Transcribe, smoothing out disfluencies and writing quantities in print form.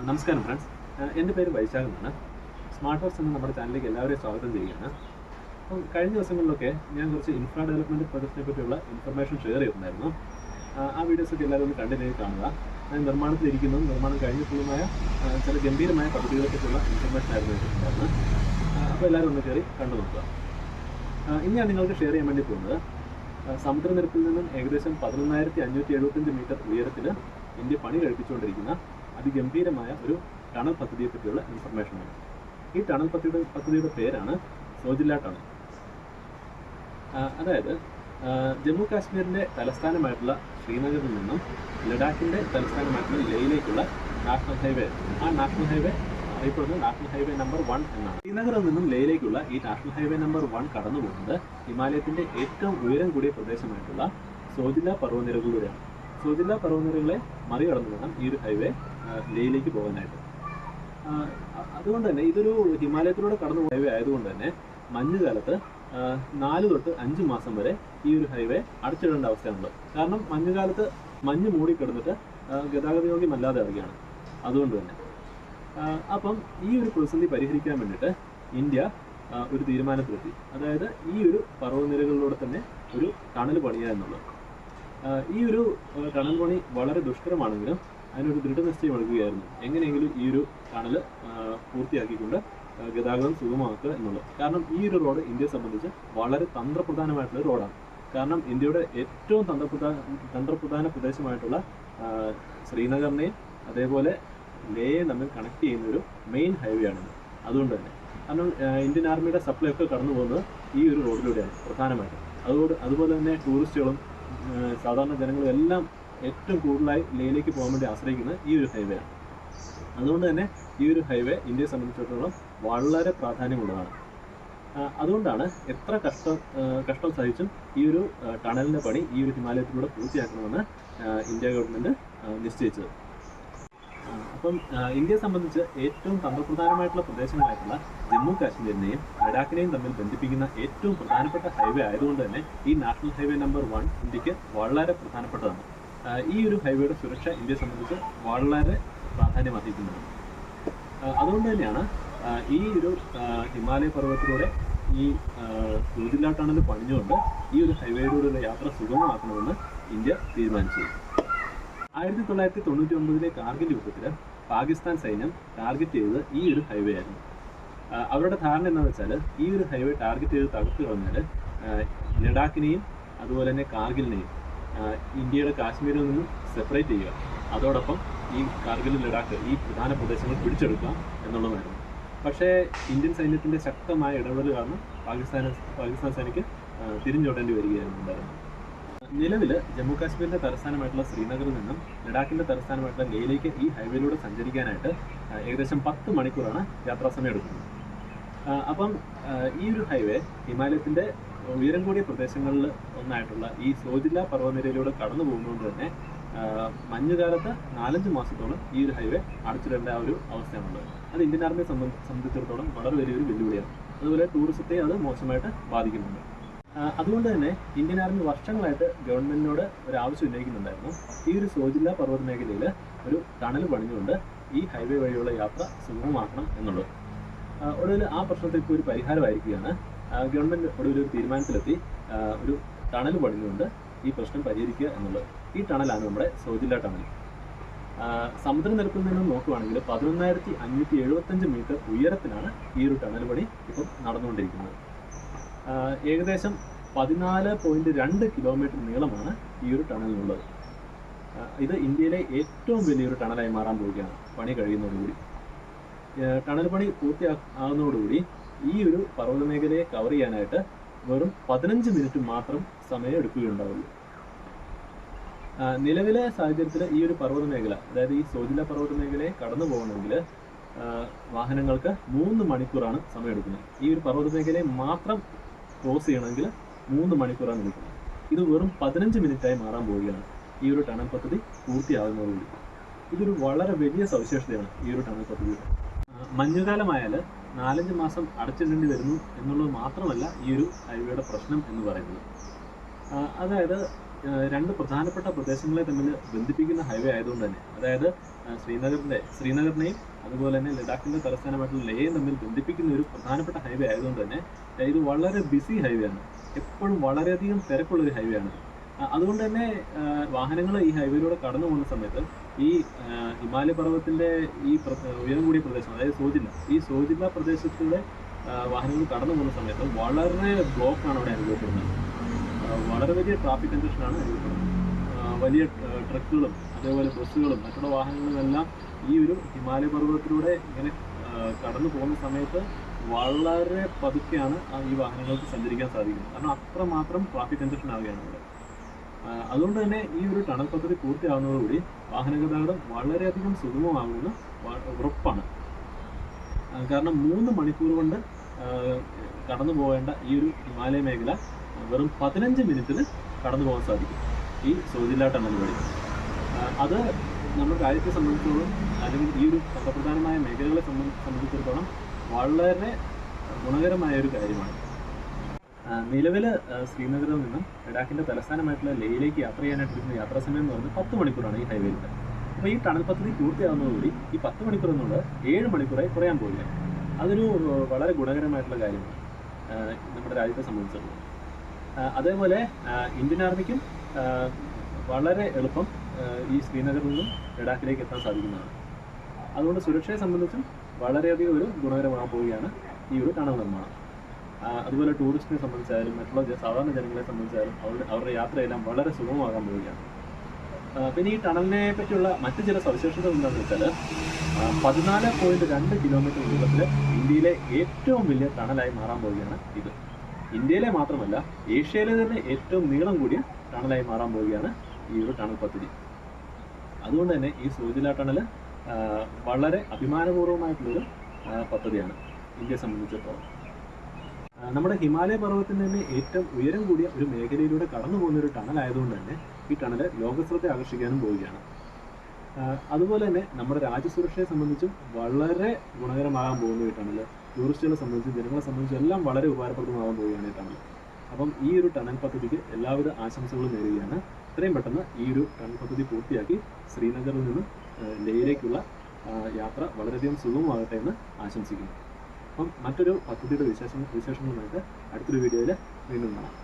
നമസ്കാരം ഫ്രണ്ട്സ്, എൻ്റെ പേര് വൈശാഖ് എന്നാണ്. സ്മാർട്ട് വർക്ക്സ് എന്ന നമ്മുടെ ചാനലിലേക്ക് എല്ലാവരെയും സ്വാഗതം ചെയ്യുകയാണ്. അപ്പം കഴിഞ്ഞ ദിവസങ്ങളിലൊക്കെ ഞാൻ കുറച്ച് ഇൻഫ്രാ ഡെവലപ്മെൻറ്റ് പ്രോജക്റ്റിനെ പറ്റിയുള്ള ഇൻഫർമേഷൻ ഷെയർ ചെയ്തിട്ടുണ്ടായിരുന്നു. ആ വീഡിയോസൊക്കെ എല്ലാവരും ഒന്ന് കണ്ടിന്യൂ കാണുക. നിർമ്മാണത്തിലിരിക്കുന്നതും നിർമ്മാണം കഴിഞ്ഞിട്ടുള്ളതുമായ ചില ഗംഭീരമായ പദ്ധതികളെ പറ്റിയുള്ള ഇൻഫർമേഷൻ ആയിരുന്നു എടുത്തിട്ടുണ്ടായിരുന്നത്. അപ്പോൾ എല്ലാവരും ഒന്ന് കയറി കണ്ടു നോക്കുക. ഇനി ഞാൻ നിങ്ങൾക്ക് ഷെയർ ചെയ്യാൻ വേണ്ടി പോകുന്നത് സമുദ്രനിരപ്പിൽ നിന്നും ഏകദേശം 11,575 മീറ്റർ ഉയരത്തിൽ ഇന്ത്യ പണി കഴിപ്പിച്ചുകൊണ്ടിരിക്കുന്ന അതിഗംഭീരമായ ഒരു ടണൽ പദ്ധതിയെ പറ്റിയുള്ള ഇൻഫർമേഷനാണ്. ഈ ടണൽ പദ്ധതിയുടെ പേരാണ് സോജില്ല ടണൽ. അതായത് ജമ്മു കാശ്മീരിൻ്റെ തലസ്ഥാനമായിട്ടുള്ള ശ്രീനഗറിൽ നിന്നും ലഡാക്കിൻ്റെ തലസ്ഥാനമായിട്ടുള്ള ലേയിലേക്കുള്ള നാഷണൽ ഹൈവേ, ആ നാഷണൽ ഹൈവേ അറിയപ്പെടുന്നത് നാഷണൽ ഹൈവേ നമ്പർ 1 എന്നാണ്. ശ്രീനഗറിൽ നിന്നും ലേയിലേക്കുള്ള ഈ നാഷണൽ ഹൈവേ നമ്പർ 1 കടന്നു പോകുന്നത് ഹിമാലയത്തിൻ്റെ ഏറ്റവും ഉയരം കൂടിയ പ്രദേശമായിട്ടുള്ള സോജില്ല പർവ്വതനിരകളിലൂടെയാണ്. സോജില്ല പർവ്വതനിരകളെ മറികടന്നു വേണം ഈ ഒരു ഹൈവേ ലേയിലേക്ക് പോകാനായിട്ട്. അതുകൊണ്ട് തന്നെ ഇതൊരു ഹിമാലയത്തിലൂടെ കടന്നു ഹൈവേ ആയതുകൊണ്ട് തന്നെ മഞ്ഞുകാലത്ത് 4 തൊട്ട് 5 മാസം വരെ ഈ ഒരു ഹൈവേ അടച്ചിടേണ്ട അവസ്ഥയാണുള്ളത്. കാരണം മഞ്ഞുകാലത്ത് മഞ്ഞ് മൂടിക്കിടന്നിട്ട് ഗതാഗതയോഗ്യമല്ലാതെ ആവുകയാണ്. അതുകൊണ്ട് തന്നെ അപ്പം ഈ ഒരു പ്രതിസന്ധി പരിഹരിക്കാൻ വേണ്ടിയിട്ട് ഇന്ത്യ ഒരു തീരുമാനത്തിലെത്തി. അതായത് ഈ ഒരു പർവ്വതനിരകളിലൂടെ തന്നെ ഒരു ടണൽ പണിയുക എന്നുള്ളത്. ഈ ഒരു ടണൽ പണി വളരെ ദുഷ്കരമാണെങ്കിലും അതിനൊരു ദൃഢനിശ്ചയം എടുക്കുകയായിരുന്നു. എങ്ങനെയെങ്കിലും ഈ ഒരു ടണൽ പൂർത്തിയാക്കിക്കൊണ്ട് ഗതാഗതം സുഗമമാക്കുക എന്നുള്ളത്. കാരണം ഈ ഒരു റോഡ് ഇന്ത്യയെ സംബന്ധിച്ച് വളരെ തന്ത്രപ്രധാനമായിട്ടുള്ള റോഡാണ്. കാരണം ഇന്ത്യയുടെ ഏറ്റവും തന്ത്രപ്രധാന പ്രദേശമായിട്ടുള്ള ശ്രീനഗറിനെയും അതേപോലെ ലേയെ തമ്മിൽ കണക്ട് ചെയ്യുന്ന ഒരു മെയിൻ ഹൈവേ ആണിത്. അതുകൊണ്ട് തന്നെ കാരണം ഇന്ത്യൻ ആർമിയുടെ സപ്ലൈ ഒക്കെ കടന്നു പോകുന്നത് ഈ ഒരു റോഡിലൂടെയാണ് പ്രധാനമായിട്ടും. അതുപോലെ തന്നെ ടൂറിസ്റ്റുകളും സാധാരണ ജനങ്ങളും എല്ലാം ഏറ്റവും കൂടുതലായി ലേയിലേക്ക് പോകാൻ വേണ്ടി ആശ്രയിക്കുന്നത് ഈ ഒരു ഹൈവേ ആണ്. അതുകൊണ്ട് തന്നെ ഈ ഒരു ഹൈവേ ഇന്ത്യയെ സംബന്ധിച്ചിടത്തോളം വളരെ പ്രാധാന്യമുള്ളതാണ്. അതുകൊണ്ടാണ് എത്ര കഷ്ടം സഹിച്ചും ഈ ഒരു ടണലിൻ്റെ പണി ഈ ഒരു ഹിമാലയത്തിലൂടെ പൂർത്തിയാക്കണമെന്ന് ഇന്ത്യ ഗവൺമെൻറ് നിശ്ചയിച്ചത്. അപ്പം ഇന്ത്യയെ സംബന്ധിച്ച് ഏറ്റവും തന്ത്രപ്രധാനമായിട്ടുള്ള പ്രദേശങ്ങളായിട്ടുള്ള ജമ്മു കാശ്മീരിനെയും ലഡാക്കിനെയും തമ്മിൽ ബന്ധിപ്പിക്കുന്ന ഏറ്റവും പ്രധാനപ്പെട്ട ഹൈവേ ആയതുകൊണ്ട് തന്നെ ഈ നാഷണൽ ഹൈവേ നമ്പർ 1 ഇന്ത്യക്ക് വളരെ പ്രധാനപ്പെട്ടതാണ്. ഈ ഒരു ഹൈവേയുടെ സുരക്ഷ ഇന്ത്യയെ സംബന്ധിച്ച് വളരെ പ്രാധാന്യം അർഹിക്കുന്നുണ്ട്. അതുകൊണ്ട് തന്നെയാണ് ഈ ഒരു ഹിമാലയ പർവ്വതത്തിലൂടെ ഈ സോജില്ല ടണൽ പണിഞ്ഞുകൊണ്ട് ഈ ഒരു ഹൈവേയിലൂടെയുള്ള യാത്ര സുഗമമാക്കണമെന്ന് ഇന്ത്യ തീരുമാനിച്ചു. 1999 കാർഗിൽ യുദ്ധത്തിൽ പാകിസ്ഥാൻ സൈന്യം ടാർഗറ്റ് ചെയ്തത് ഈ ഒരു ഹൈവേ ആയിരുന്നു. അവരുടെ ധാരണ എന്താണെന്ന് വെച്ചാൽ ഈ ഒരു ഹൈവേ ടാർഗറ്റ് ചെയ്ത് തകർത്ത് കളഞ്ഞാൽ ലഡാക്കിനെയും അതുപോലെ തന്നെ കാർഗിലിനെയും ഇന്ത്യയുടെ കാശ്മീരിൽ നിന്നും സെപ്പറേറ്റ് ചെയ്യുക, അതോടൊപ്പം ഈ കാർഗിൽ ലഡാക്ക് ഈ പ്രധാന പ്രദേശങ്ങൾ പിടിച്ചെടുക്കുക എന്നുള്ളതായിരുന്നു. പക്ഷേ ഇന്ത്യൻ സൈന്യത്തിൻ്റെ ശക്തമായ ഇടപെടൽ കാരണം പാകിസ്ഥാൻ സേനയ്ക്ക് തിരിഞ്ഞോടേണ്ടി വരികയായിരുന്നു ഉണ്ടായിരുന്നത്. നിലവിൽ ജമ്മു കാശ്മീരിൻ്റെ തലസ്ഥാനമായിട്ടുള്ള ശ്രീനഗറിൽ നിന്നും ലഡാക്കിൻ്റെ തലസ്ഥാനമായിട്ടുള്ള ലേയിലേക്ക് ഈ ഹൈവേയിലൂടെ സഞ്ചരിക്കാനായിട്ട് ഏകദേശം 10 മണിക്കൂറാണ് യാത്രാസമയം എടുക്കുന്നത്. അപ്പം ഈ ഒരു ഹൈവേ ഹിമാലയത്തിൻ്റെ ഉയരം കൂടിയ പ്രദേശങ്ങളിൽ ഒന്നായിട്ടുള്ള ഈ സോജില്ല പർവ്വതനിരയിലൂടെ കടന്നു പോകുന്നതുകൊണ്ട് തന്നെ മഞ്ഞുകാലത്ത് 4-5 മാസത്തോളം ഈ ഒരു ഹൈവേ അടച്ചിടേണ്ട ആ ഒരു അവസ്ഥയാണുള്ളത്. അത് ഇന്ത്യൻ ആർമിയെ സംബന്ധിച്ചിടത്തോളം വളരെ വലിയൊരു വെല്ലുവിളിയാണ്. അതുപോലെ ടൂറിസത്തെ അത് മോശമായിട്ട് ബാധിക്കുന്നുണ്ട്. അതുകൊണ്ട് തന്നെ ഇന്ത്യൻ ആർമി വർഷങ്ങളായിട്ട് ഗവൺമെൻറ്റിനോട് ഒരു ആവശ്യം ഉന്നയിക്കുന്നുണ്ടായിരുന്നു. ഈ ഒരു സോജില്ല പർവ്വത മേഖലയിൽ ഒരു ടണൽ പണിഞ്ഞുകൊണ്ട് ഈ ഹൈവേ വഴിയുള്ള യാത്ര സുഗമമാക്കണം എന്നുള്ളത്. ഒടുവിൽ ആ പ്രശ്നത്തിൽ ഇപ്പോൾ ഒരു പരിഹാരമായിരിക്കുകയാണ്. ഗവൺമെൻറ് ഒടുവിൽ ഒരു തീരുമാനത്തിലെത്തി ഒരു ടണൽ പണിഞ്ഞുകൊണ്ട് ഈ പ്രശ്നം പരിഹരിക്കുക എന്നുള്ളത്. ഈ ടണലാണ് നമ്മുടെ സോജില്ല ടണൽ. സമുദ്രനിരപ്പിൽ നിന്നും നോക്കുകയാണെങ്കിൽ 11,575 മീറ്റർ ഉയരത്തിലാണ് ഈ ഒരു ടണൽ പണി ഇപ്പം നടന്നുകൊണ്ടിരിക്കുന്നത്. ഏകദേശം 14.2 കിലോമീറ്റർ നീളമാണ് ഈ ഒരു ടണലിനുള്ളത്. ഇത് ഇന്ത്യയിലെ ഏറ്റവും വലിയൊരു ടണലായി മാറാൻ പോവുകയാണ് പണി കഴിയുന്നതോടുകൂടി. ടണൽ പണി പൂർത്തിയാകുന്നതോടുകൂടി ഈ ഒരു പർവ്വത മേഖലയെ കവർ ചെയ്യാനായിട്ട് വെറും 15 മിനിറ്റ് മാത്രം സമയം എടുക്കുകയുണ്ടാവുള്ളൂ. നിലവിലെ സാഹചര്യത്തിൽ ഈ ഒരു പർവ്വത മേഖല, അതായത് ഈ സോജില്ല പർവ്വത മേഖലയെ കടന്നു പോകണമെങ്കിൽ വാഹനങ്ങൾക്ക് 3 മണിക്കൂറാണ് സമയം എടുക്കുന്നത്. ഈ ഒരു പർവ്വത മേഖലയെ മാത്രം ക്രോസ് ചെയ്യണമെങ്കിൽ 3 മണിക്കൂറാണ് എടുക്കുന്നത്. ഇത് വെറും 15 മിനിറ്റായി മാറാൻ പോവുകയാണ് ഈ ഒരു ടണൽ പദ്ധതി പൂർത്തിയാകുന്നതോടുകൂടി. ഇതൊരു വളരെ വലിയ സവിശേഷതയാണ് ഈ ഒരു ടണൽ പദ്ധതിയുടെ. മഞ്ഞുകാലമായാൽ 4-5 മാസം അടച്ചിടേണ്ടി വരുന്നു എന്നുള്ളത് മാത്രമല്ല ഈ ഒരു ഹൈവേയുടെ പ്രശ്നം എന്ന് പറയുന്നത്. അതായത് 2 പ്രധാനപ്പെട്ട പ്രദേശങ്ങളെ തമ്മിൽ ബന്ധിപ്പിക്കുന്ന ഹൈവേ ആയതുകൊണ്ട് തന്നെ, അതായത് ശ്രീനഗറിനെയും അതുപോലെ തന്നെ ലഡാക്കിൻ്റെ തലസ്ഥാനമായിട്ടുള്ള ലേയും തമ്മിൽ ബന്ധിപ്പിക്കുന്ന ഒരു പ്രധാനപ്പെട്ട ഹൈവേ ആയതുകൊണ്ട് തന്നെ ഇത് വളരെ ബിസി ഹൈവേ ആണ്. എപ്പോഴും വളരെയധികം തിരക്കുള്ളൊരു ഹൈവേ ആണ്. അതുകൊണ്ട് തന്നെ വാഹനങ്ങൾ ഈ ഹൈവേയിലൂടെ കടന്നു പോകുന്ന സമയത്ത് ഈ ഹിമാലയ പർവ്വതത്തിൻ്റെ ഈ ഉയരം കൂടിയ പ്രദേശം, അതായത് സോജില്ല പ്രദേശത്തൂടെ വാഹനങ്ങൾ കടന്നു പോകുന്ന സമയത്ത് വളരെ ബ്ലോക്കാണ് അവിടെ അനുഭവപ്പെടുന്നത്. വളരെ വലിയ ട്രാഫിക് കൺജഷനാണ് അനുഭവപ്പെടുന്നത്. വലിയ ട്രക്കുകളും അതേപോലെ ബസ്സുകളും മറ്റുള്ള വാഹനങ്ങളുമെല്ലാം ഈ ഒരു ഹിമാലയ പർവ്വതത്തിലൂടെ ഇങ്ങനെ കടന്നു പോകുന്ന സമയത്ത് വളരെ പതുക്കെയാണ് ഈ വാഹനങ്ങൾക്ക് സഞ്ചരിക്കാൻ സാധിക്കുന്നത്. കാരണം അത്രമാത്രം ട്രാഫിക് കൺജഷൻ ആവുകയാണ് അവിടെ. അതുകൊണ്ട് തന്നെ ഈ ഒരു ടണൽ പദ്ധതി പൂർത്തിയാകുന്നതോടുകൂടി വാഹന ഗതാഗതം വളരെയധികം സുഗമമാകുമെന്ന് ഉറപ്പാണ്. കാരണം 3 മണിക്കൂർ കൊണ്ട് കടന്നു പോകേണ്ട ഈ ഒരു ഹിമാലയ മേഖല വെറും 15 മിനിറ്റിൽ കടന്നു പോകാൻ സാധിക്കും ഈ സോജില്ല ടണൽ വഴി. അത് നമ്മുടെ രാജ്യത്തെ സംബന്ധിച്ചിടത്തോളം അല്ലെങ്കിൽ ഈ ഒരു തന്ത്രപ്രധാനമായ മേഖലകളെ സംബന്ധിച്ചിടത്തോളം വളരെ ഗുണകരമായ ഒരു കാര്യമാണ്. നിലവിൽ ശ്രീനഗറിൽ നിന്നും ലഡാക്കിൻ്റെ തലസ്ഥാനമായിട്ടുള്ള ലേയിലേക്ക് യാത്ര ചെയ്യാനായിട്ടിരിക്കുന്ന യാത്രാ സമയം എന്ന് പറയുന്നത് 10 മണിക്കൂറാണ് ഈ ഹൈവേയിൽ. അപ്പോൾ ഈ ടണൽ പദ്ധതി പൂർത്തിയാകുന്നതോടുകൂടി ഈ 10 മണിക്കൂർ എന്നുള്ളത് 7 മണിക്കൂറായി കുറയാൻ പോവുകയാണ്. അതൊരു വളരെ ഗുണകരമായിട്ടുള്ള കാര്യമാണ് നമ്മുടെ രാജ്യത്തെ സംബന്ധിച്ചിടത്തോളം. അതേപോലെ ഇന്ത്യൻ ആർമിക്കും വളരെ എളുപ്പം ഈ ശ്രീനഗറിൽ നിന്നും ലഡാക്കിലേക്ക് എത്താൻ സാധിക്കുന്നതാണ്. അതുകൊണ്ട് സുരക്ഷയെ സംബന്ധിച്ചും വളരെയധികം ഒരു ഗുണകരമാകാൻ പോവുകയാണ് ഈ ഒരു ടണൽ നിർമ്മാണം. അതുപോലെ ടൂറിസ്റ്റിനെ സംബന്ധിച്ചായാലും മറ്റുള്ള സാധാരണ ജനങ്ങളെ സംബന്ധിച്ചായാലും അവരുടെ യാത്രയെല്ലാം വളരെ സുഗമമാകാൻ പോവുകയാണ്. പിന്നെ ഈ ടണലിനെ പറ്റിയുള്ള മറ്റു ചില സവിശേഷതകൾ എന്താണെന്ന് വെച്ചാൽ 14.2 കിലോമീറ്റർ നീളത്തിൽ ഇന്ത്യയിലെ ഏറ്റവും വലിയ ടണലായി മാറാൻ പോവുകയാണ് ഇത്. ഇന്ത്യയിലെ മാത്രമല്ല ഏഷ്യയിലെ തന്നെ ഏറ്റവും നീളം കൂടിയ ടണലായി മാറാൻ പോവുകയാണ് ഈ ഒരു ടണൽ പദ്ധതി. അതുകൊണ്ട് തന്നെ ഈ സോജില്ല ടണൽ വളരെ അഭിമാനപൂർവ്വമായിട്ടുള്ളൊരു പദ്ധതിയാണ് ഇന്ത്യയെ സംബന്ധിച്ചിടത്തോളം. നമ്മുടെ ഹിമാലയ പർവ്വതത്തിന് തന്നെ ഏറ്റവും ഉയരം കൂടിയ ഒരു മേഖലയിലൂടെ കടന്നു പോകുന്ന ഒരു ടണൽ ആയതുകൊണ്ട് തന്നെ ഈ ടണൽ ലോകശ്രദ്ധ ആകർഷിക്കാനും പോവുകയാണ്. അതുപോലെ തന്നെ നമ്മുടെ രാജ്യസുരക്ഷയെ സംബന്ധിച്ചും വളരെ ഗുണകരമാകാൻ പോകുന്ന ഈ ടണൽ ടൂറിസ്റ്റുകളെ സംബന്ധിച്ചും ജനങ്ങളെ സംബന്ധിച്ചും എല്ലാം വളരെ ഉപകാരപ്രദമാകാൻ പോവുകയാണ് ഈ ടണൽ. അപ്പം ഈ ഒരു ടണൽ പദ്ധതിക്ക് എല്ലാവിധ ആശംസകളും നേരുകയാണ്. എത്രയും പെട്ടെന്ന് ഈ ഒരു ടണൽ പദ്ധതി പൂർത്തിയാക്കി ശ്രീനഗറിൽ നിന്നും ലേയിലേക്കുള്ള യാത്ര വളരെയധികം സുഗമമാകട്ടെ എന്ന് ആശംസിക്കുന്നു. അപ്പം മറ്റൊരു പദ്ധതിയുടെ വിശേഷങ്ങളുമായിട്ട് അടുത്തൊരു വീഡിയോയിൽ വീണ്ടും കാണാം.